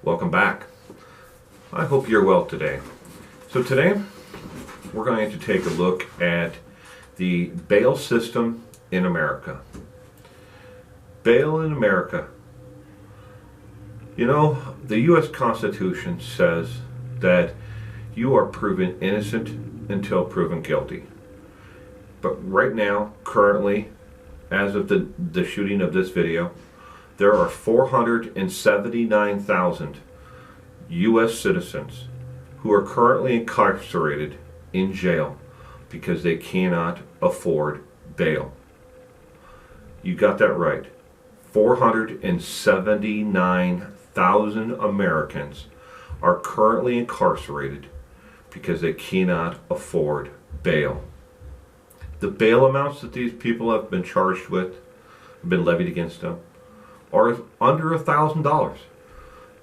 Welcome back. I hope you're well today. So today we're going to take a look at the bail system in America. Bail in America. You know, the U.S. Constitution says that you are proven innocent until proven guilty. But right now, currently, as of the shooting of this video, there are 479,000 U.S. citizens who are currently incarcerated in jail because they cannot afford bail. You got that right. 479,000 Americans are currently incarcerated because they cannot afford bail. The bail amounts that these people have been charged with, have been levied against them, are under $1,000.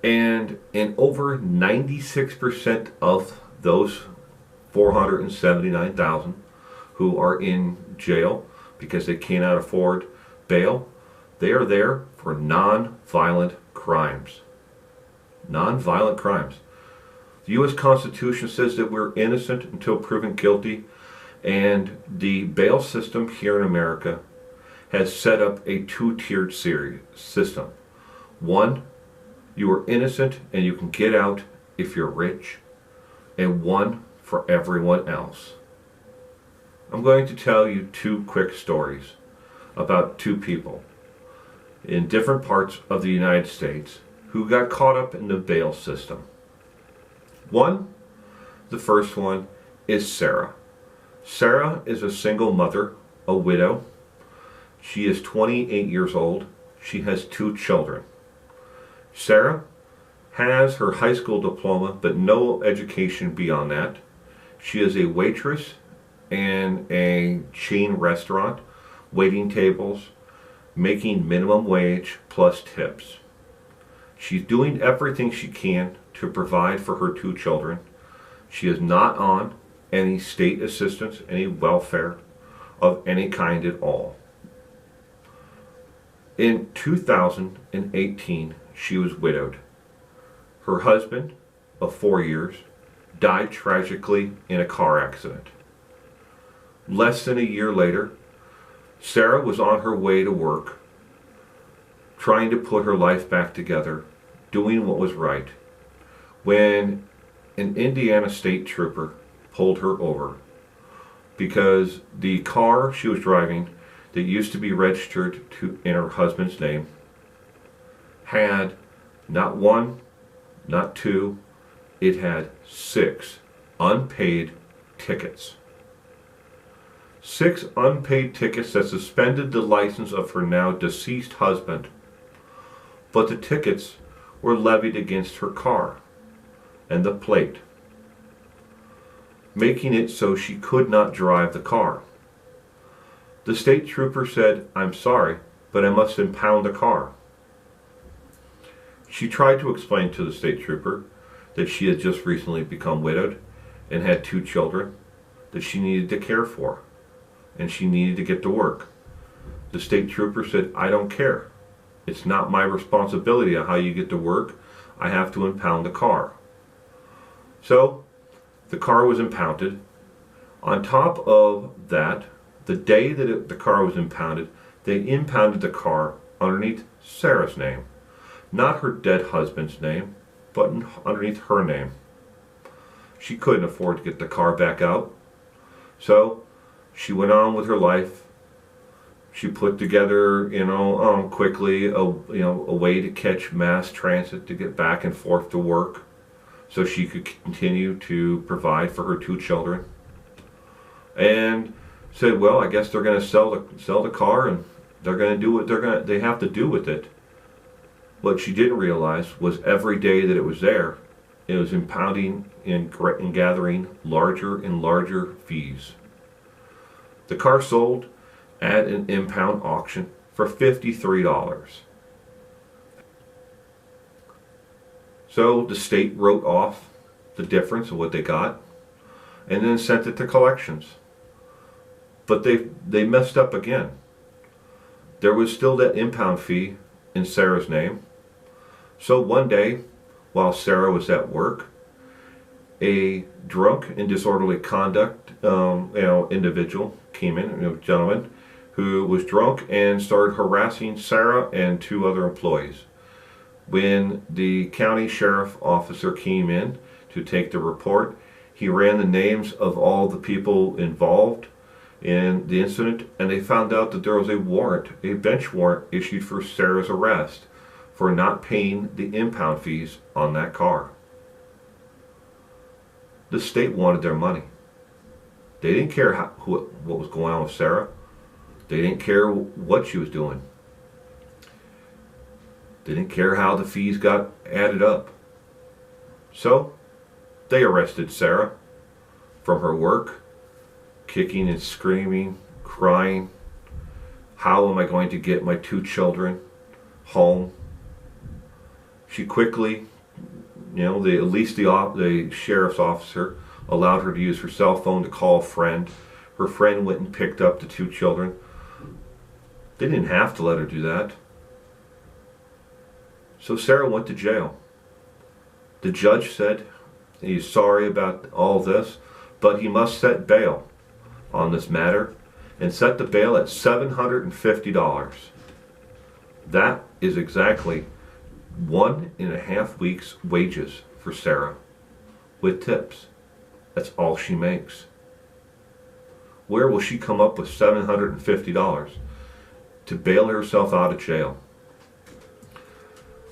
And in over 96% of those 479,000 who are in jail because they cannot afford bail, they are there for non-violent crimes. Non-violent crimes. The U.S. Constitution says that we're innocent until proven guilty, and the bail system here in America has set up a two-tiered system. One, you are innocent and you can get out if you're rich, and one for everyone else. I'm going to tell you two quick stories about two people in different parts of the United States who got caught up in the bail system. The first one is Sarah. Sarah is a single mother, a widow. She is 28 years old. She has 2 children. Sarah has her high school diploma, but no education beyond that. She is a waitress in a chain restaurant, waiting tables, making minimum wage plus tips. She's doing everything she can to provide for her 2 children. She is not on any state assistance, any welfare of any kind at all. In 2018, she was widowed. Her husband, of 4 years, died tragically in a car accident. Less than a year later, Sarah was on her way to work, trying to put her life back together, doing what was right, when an Indiana state trooper pulled her over because the car she was driving that used to be registered in her husband's name had not 1, not 2, it had 6 unpaid tickets. 6 unpaid tickets that suspended the license of her now deceased husband. But the tickets were levied against her car and the plate, making it so she could not drive the car. The state trooper said, "I'm sorry, but I must impound the car." She tried to explain to the state trooper that she had just recently become widowed and had 2 children that she needed to care for, and she needed to get to work. The state trooper said, "I don't care. It's not my responsibility on how you get to work. I have to impound the car." So the car was impounded. On top of that, the day that the car was impounded, they impounded the car underneath Sarah's name. Not her dead husband's name, but underneath her name. She couldn't afford to get the car back out. So she went on with her life. She put together, quickly a way to catch mass transit to get back and forth to work so she could continue to provide for her 2 children. And said, well, I guess they're going to sell the car, and they're going to do what they have to do with it. What she didn't realize was every day that it was there, it was impounding and gathering larger and larger fees. The car sold at an impound auction for $53. So the state wrote off the difference of what they got and then sent it to collections. But they messed up again. There was still that impound fee in Sarah's name. So one day, while Sarah was at work, a drunk and disorderly conduct individual came in, gentleman, who was drunk and started harassing Sarah and two other employees. When the county sheriff officer came in to take the report, he ran the names of all the people involved in the incident, and they found out that there was a warrant, a bench warrant issued for Sarah's arrest for not paying the impound fees on that car. The state wanted their money. They didn't care what was going on with Sarah. They didn't care what she was doing. They didn't care how the fees got added up. So they arrested Sarah from her work, kicking and screaming, crying. How am I going to get my two children home? She quickly, at least the sheriff's officer allowed her to use her cell phone to call a friend. Her friend went and picked up the two children. They didn't have to let her do that. So Sarah went to jail. The judge said he's sorry about all this, but he must set bail on this matter, and set the bail at $750. That is exactly 1.5 weeks' wages for Sarah, with tips. That's all she makes. Where will she come up with $750 to bail herself out of jail?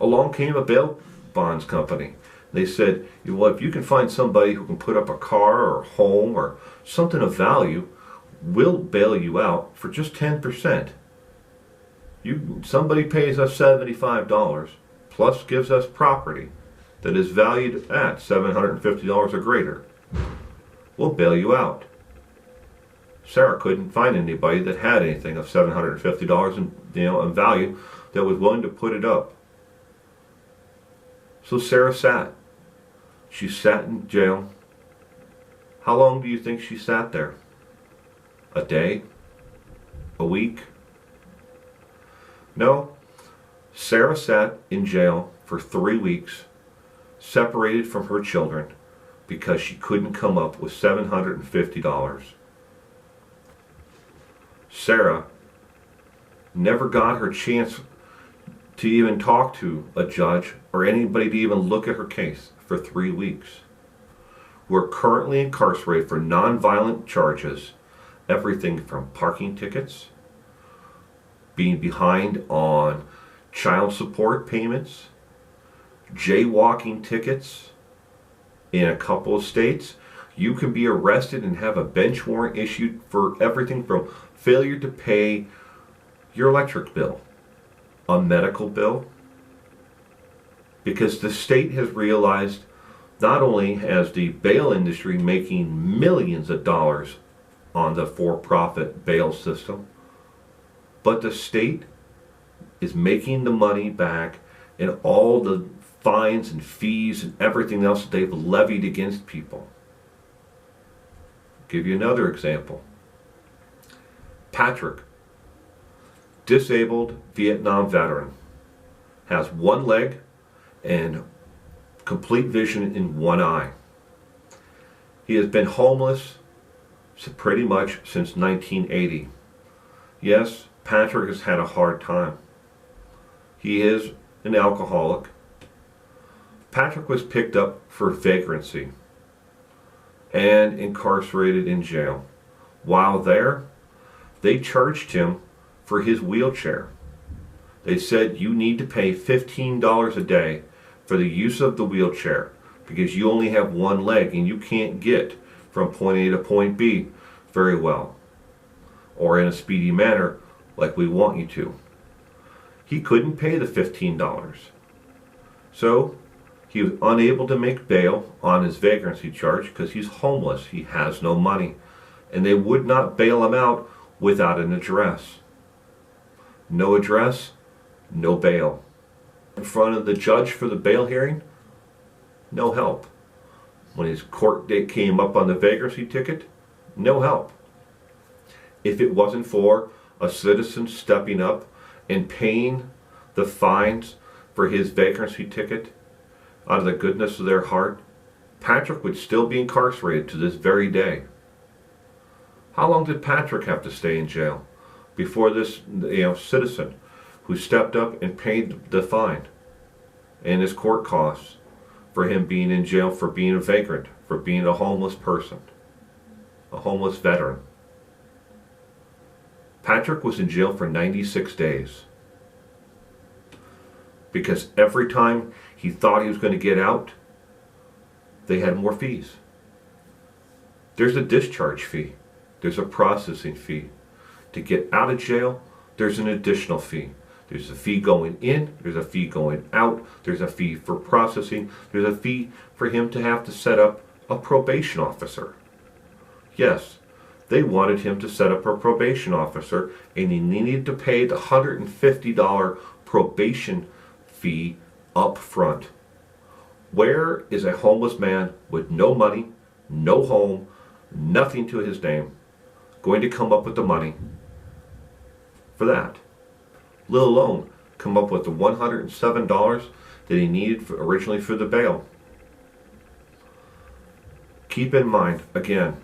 Along came a bail bonds company. They said, well, if you can find somebody who can put up a car or a home or something of value, we'll bail you out for just 10%. Somebody pays us $75 plus gives us property that is valued at $750 or greater. We'll bail you out. Sarah couldn't find anybody that had anything of $750 in value that was willing to put it up. So Sarah sat. She sat in jail. How long do you think she sat there? A day? A week? No. Sarah sat in jail for 3 weeks, separated from her children, because she couldn't come up with $750. Sarah never got her chance to even talk to a judge or anybody to even look at her case for 3 weeks. We're currently incarcerated for nonviolent charges, everything from parking tickets, being behind on child support payments, jaywalking tickets. In a couple of states, you can be arrested and have a bench warrant issued for everything from failure to pay your electric bill, a medical bill, because the state has realized not only has the bail industry making millions of dollars on the for-profit bail system, but the state is making the money back in all the fines and fees and everything else that they've levied against people. I'll give you another example. Patrick, disabled Vietnam veteran, has one leg and complete vision in one eye. He has been homeless pretty much since 1980. Yes, Patrick has had a hard time. He is an alcoholic. Patrick was picked up for vagrancy and incarcerated in jail. While there, they charged him for his wheelchair. They said you need to pay $15 a day for the use of the wheelchair because you only have one leg and you can't get from point A to point B very well or in a speedy manner like we want you to. He couldn't pay the $15. So he was unable to make bail on his vagrancy charge because he's homeless. He has no money. And they would not bail him out without an address. No address, no bail. In front of the judge for the bail hearing, no help. When his court date came up on the vagrancy ticket, no help. If it wasn't for a citizen stepping up and paying the fines for his vagrancy ticket, out of the goodness of their heart, Patrick would still be incarcerated to this very day. How long did Patrick have to stay in jail before this citizen who stepped up and paid the fine and his court costs for him being in jail for being a vagrant, for being a homeless person, a homeless veteran? Patrick was in jail for 96 days because every time he thought he was going to get out, they had more fees. There's a discharge fee. There's a processing fee. To get out of jail, there's an additional fee. There's a fee going in, there's a fee going out, there's a fee for processing, there's a fee for him to have to set up a probation officer. Yes, they wanted him to set up a probation officer, and he needed to pay the $150 probation fee up front. Where is a homeless man with no money, no home, nothing to his name, going to come up with the money for that? Let alone come up with the $107 that he needed originally for the bail. Keep in mind, again,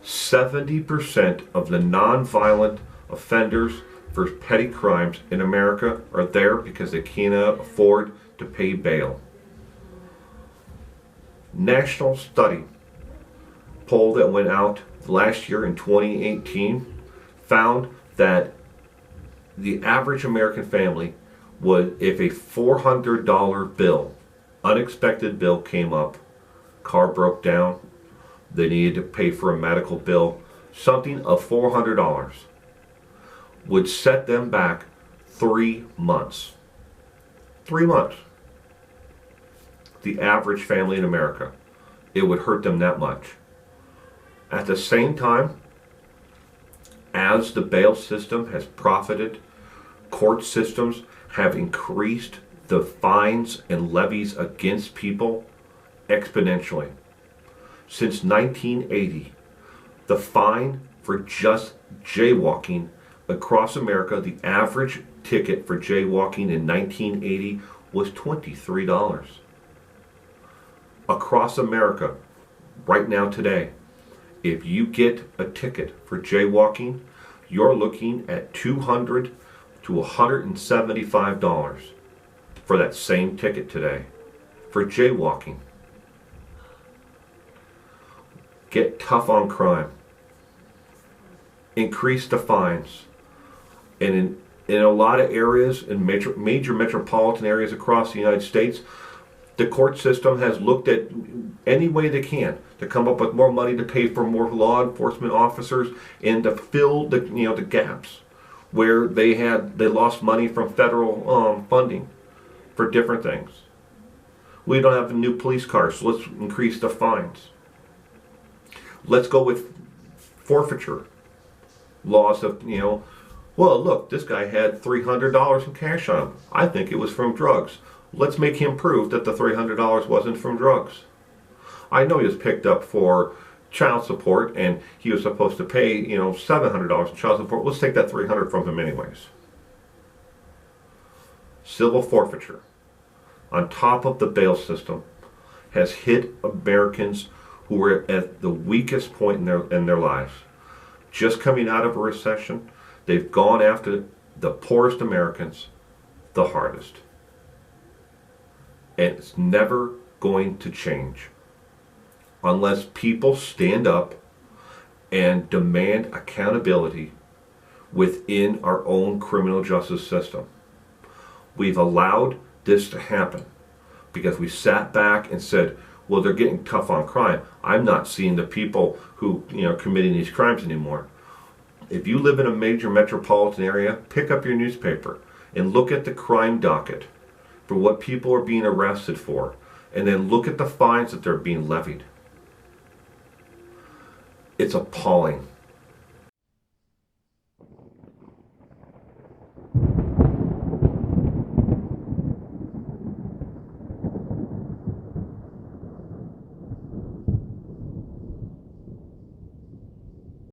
70% of the nonviolent offenders for petty crimes in America are there because they cannot afford to pay bail. National study poll that went out last year in 2018 found that the average American family would, if a $400 bill, unexpected bill came up, car broke down, they needed to pay for a medical bill, something of $400, would set them back 3 months. 3 months. The average family in America, it would hurt them that much. At the same time, as the bail system has profited, court systems have increased the fines and levies against people exponentially. Since 1980, the fine for just jaywalking across America, the average ticket for jaywalking in 1980 was $23. Across America, right now today, if you get a ticket for jaywalking, you're looking at $200 to $175 for that same ticket today for jaywalking. Get tough on crime. Increase the fines. And in a lot of areas, in major metropolitan areas across the United States, the court system has looked at any way they can to come up with more money to pay for more law enforcement officers and to fill the the gaps where they lost money from federal funding for different things. We don't have new police cars, so let's increase the fines. Let's go with forfeiture laws of well, look, this guy had $300 in cash on him. I think it was from drugs. Let's make him prove that the $300 wasn't from drugs. I know he was picked up for child support and he was supposed to pay, $700 in child support. Let's take that $300 from him anyways. Civil forfeiture, on top of the bail system, has hit Americans who were at the weakest point in their lives. Just coming out of a recession, they've gone after the poorest Americans the hardest. And it's never going to change unless people stand up and demand accountability within our own criminal justice system. We've allowed this to happen because we sat back and said, well, they're getting tough on crime. I'm not seeing the people who committing these crimes anymore. If you live in a major metropolitan area, pick up your newspaper and look at the crime docket for what people are being arrested for, and then look at the fines that they're being levied. It's appalling.